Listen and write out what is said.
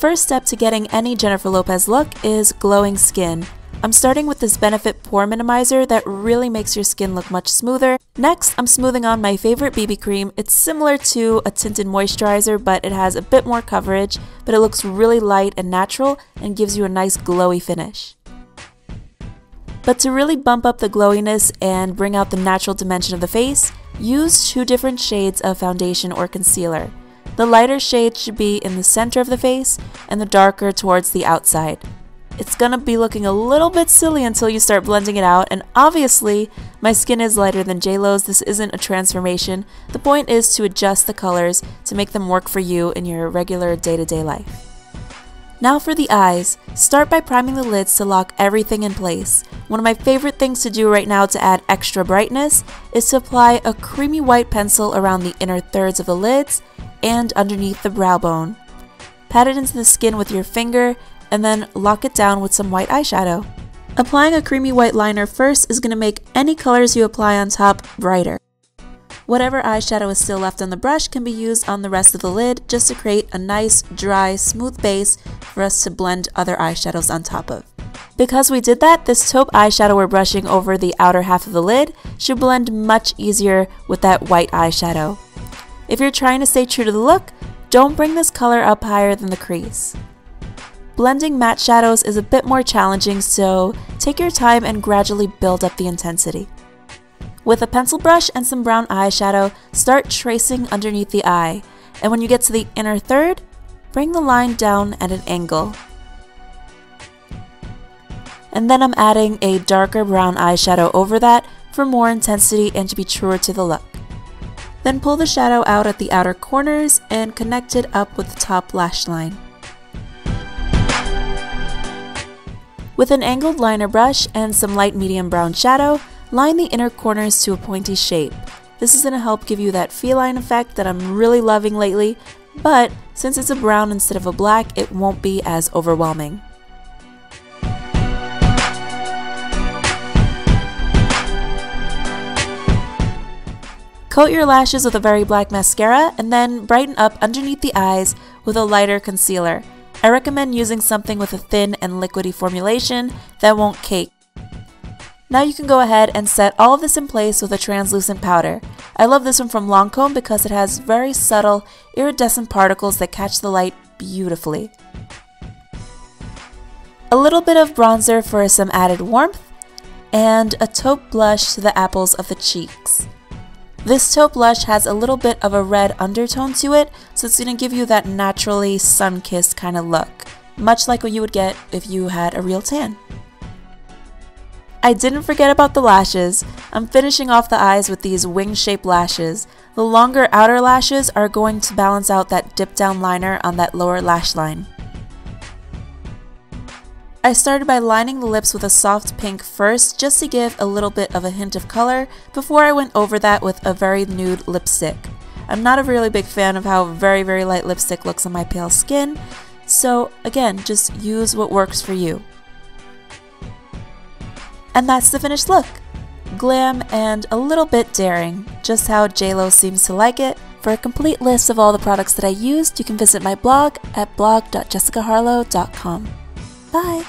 first step to getting any Jennifer Lopez look is glowing skin. I'm starting with this Benefit Pore Minimizer that really makes your skin look much smoother. Next, I'm smoothing on my favorite BB cream. It's similar to a tinted moisturizer, but it has a bit more coverage, but it looks really light and natural and gives you a nice glowy finish. But to really bump up the glowiness and bring out the natural dimension of the face, use 2 different shades of foundation or concealer. The lighter shade should be in the center of the face and the darker towards the outside. It's gonna be looking a little bit silly until you start blending it out, and obviously, my skin is lighter than JLo's. This isn't a transformation. The point is to adjust the colors to make them work for you in your regular day-to-day life. Now for the eyes, start by priming the lids to lock everything in place. One of my favorite things to do right now to add extra brightness is to apply a creamy white pencil around the inner thirds of the lids and underneath the brow bone. Pat it into the skin with your finger and then lock it down with some white eyeshadow. Applying a creamy white liner first is going to make any colors you apply on top brighter. Whatever eyeshadow is still left on the brush can be used on the rest of the lid just to create a nice, dry, smooth base for us to blend other eyeshadows on top of. Because we did that, this taupe eyeshadow we're brushing over the outer half of the lid should blend much easier with that white eyeshadow. If you're trying to stay true to the look, don't bring this color up higher than the crease. Blending matte shadows is a bit more challenging, so take your time and gradually build up the intensity. With a pencil brush and some brown eyeshadow, start tracing underneath the eye, and when you get to the inner third, bring the line down at an angle. And then I'm adding a darker brown eyeshadow over that for more intensity and to be truer to the look. Then pull the shadow out at the outer corners and connect it up with the top lash line. With an angled liner brush and some light medium brown shadow, line the inner corners to a pointy shape. This is going to help give you that feline effect that I'm really loving lately, but since it's a brown instead of a black, it won't be as overwhelming. Coat your lashes with a very black mascara and then brighten up underneath the eyes with a lighter concealer. I recommend using something with a thin and liquidy formulation that won't cake. Now you can go ahead and set all of this in place with a translucent powder. I love this one from Lancome because it has very subtle iridescent particles that catch the light beautifully. A little bit of bronzer for some added warmth, and a taupe blush to the apples of the cheeks. This taupe blush has a little bit of a red undertone to it, so it's going to give you that naturally sun-kissed kind of look, much like what you would get if you had a real tan. I didn't forget about the lashes. I'm finishing off the eyes with these wing-shaped lashes. The longer outer lashes are going to balance out that dip-down liner on that lower lash line. I started by lining the lips with a soft pink first, just to give a little bit of a hint of color, before I went over that with a very nude lipstick. I'm not a really big fan of how very light lipstick looks on my pale skin, so again, just use what works for you. And that's the finished look. Glam and a little bit daring, just how JLo seems to like it. For a complete list of all the products that I used, you can visit my blog at blog.jessicaharlow.com. Bye!